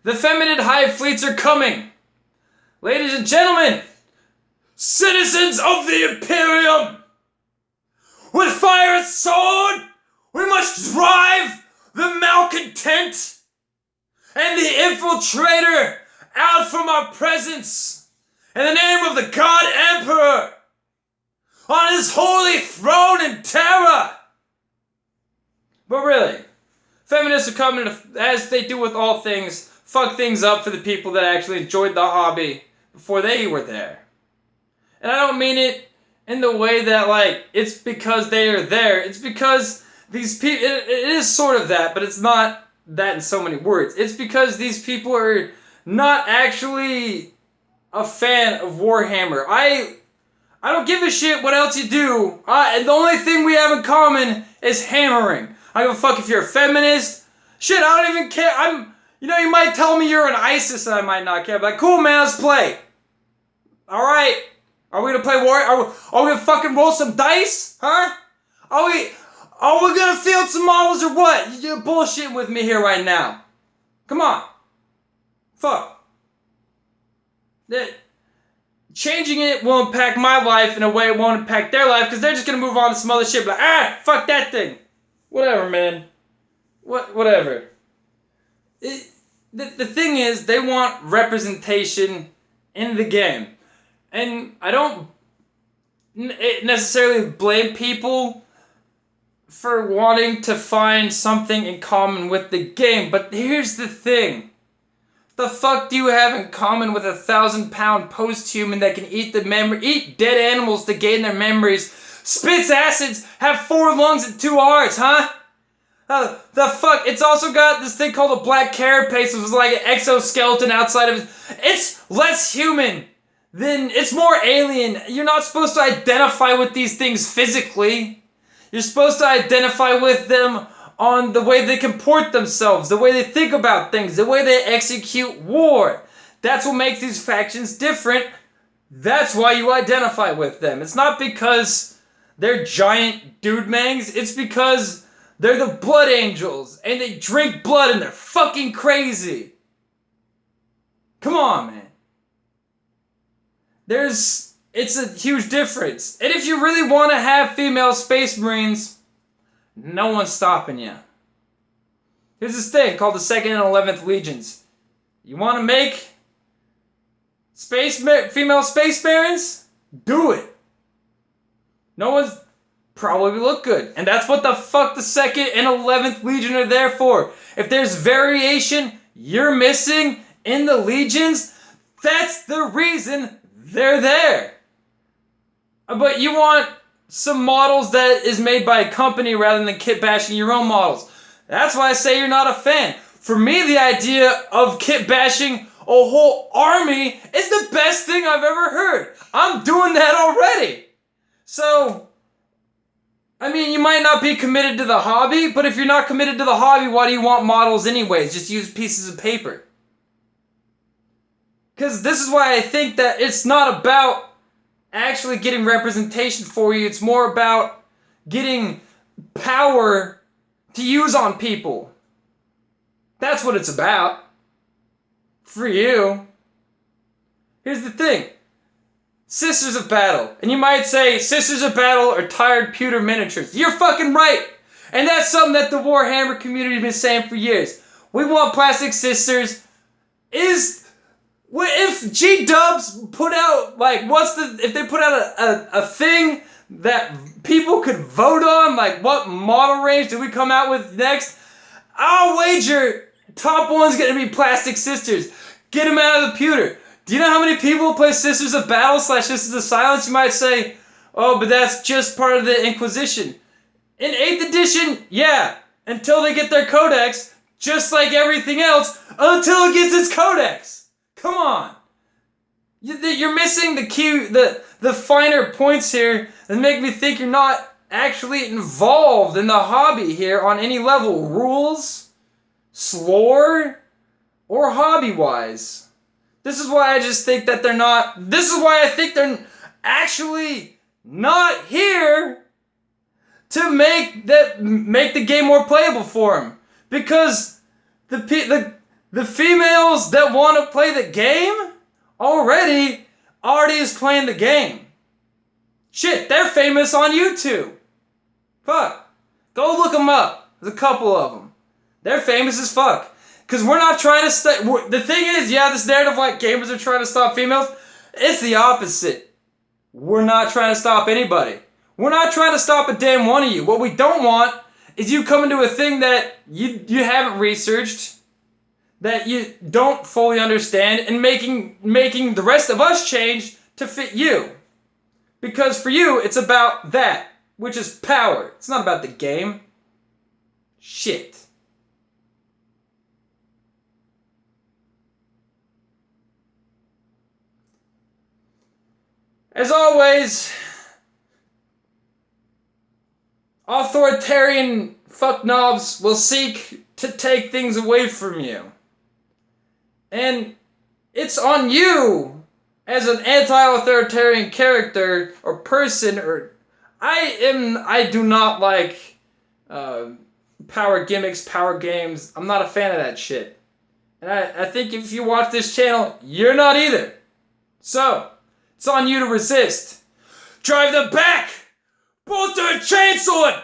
The feminine hive fleets are coming. Ladies and gentlemen, citizens of the Imperium, with fire and sword, we must drive the malcontent and the infiltrator out from our presence in the name of the God Emperor on his holy throne in terror. But really, feminists are coming to, as they do with all things, fuck things up for the people that actually enjoyed the hobby before they were there. And I don't mean it in the way that, like, it's because they are there. It's because these people, it is sort of that, but it's not that in so many words. It's because these people are not actually a fan of Warhammer. I don't give a shit what else you do. The only thing we have in common is hammering. I don't give a fuck if you're a feminist. Shit, I don't even care. You might tell me you're an ISIS and I might not care. But like, cool, man, let's play. Alright. Are we gonna play war? Are we gonna fucking roll some dice? Huh? Are we gonna field some models or what? You're bullshitting with me here right now. Come on. Fuck. Changing it will impact my life in a way it won't impact their life because they're just gonna move on to some other shit. Like, fuck that thing. Whatever, man. Whatever. The thing is, they want representation in the game. And I don't necessarily blame people for wanting to find something in common with the game. But here's the thing. The fuck do you have in common with a 1,000-pound post-human that can eat dead animals to gain their memories, spits acids, have 4 lungs and 2 hearts, huh? The fuck? It's also got this thing called a black carapace, which is like an exoskeleton outside of it. It's less human. Then it's more alien. You're not supposed to identify with these things physically. You're supposed to identify with them on the way they comport themselves, the way they think about things, the way they execute war. That's what makes these factions different. That's why you identify with them. It's not because they're giant dude mangs. It's because they're the Blood Angels and they drink blood and they're fucking crazy. Come on, man. It's a huge difference. And if you really want to have female Space Marines, no one's stopping you. Here's this thing called the 2nd and 11th Legions. You want to make female Space Marines? Do it. No one's probably look good. And that's what the fuck the 2nd and 11th Legion are there for. If there's variation you're missing in the Legions, that's the reason they're there. But you want some models that is made by a company rather than kit bashing your own models. That's why I say you're not a fan. For me, the idea of kit bashing a whole army is the best thing I've ever heard. I'm doing that already. So, I mean, you might not be committed to the hobby, but if you're not committed to the hobby, why do you want models anyways? Just use pieces of paper. Because this is why I think that it's not about actually getting representation for you. It's more about getting power to use on people. That's what it's about. For you. Here's the thing. Sisters of Battle. And you might say, Sisters of Battle are tired pewter miniatures. You're fucking right. And that's something that the Warhammer community has been saying for years. We want plastic sisters. If G-Dubs put out, like, if they put out a thing that people could vote on, like, what model range do we come out with next? I'll wager top one's gonna be plastic sisters. Get them out of the pewter. Do you know how many people play Sisters of Battle / Sisters of Silence? You might say, oh, but that's just part of the Inquisition. In 8th edition, yeah, until they get their codex, just like everything else, until it gets its codex. Come on. You're missing the key, the finer points here that make me think you're not actually involved in the hobby here on any level. Rules, lore, or hobby-wise. This is why I just think that this is why I think they're actually not here to make the game more playable for them. Because the The females that want to play the game already is playing the game. Shit, they're famous on YouTube. Fuck. Go look them up. There's a couple of them. They're famous as fuck. Because we're not trying to... The thing is, yeah, this narrative like gamers are trying to stop females. It's the opposite. We're not trying to stop anybody. We're not trying to stop a damn one of you. What we don't want is you coming to a thing that you haven't researched, that you don't fully understand, and making the rest of us change to fit you. Because for you, it's about that, which is power. It's not about the game. Shit. As always, authoritarian fucknobs will seek to take things away from you. And it's on you as an anti-authoritarian character or person, or I do not like power gimmicks, power games. I'm not a fan of that shit. And I think if you watch this channel, you're not either. So, it's on you to resist. Drive them back! Bolter and chainsword!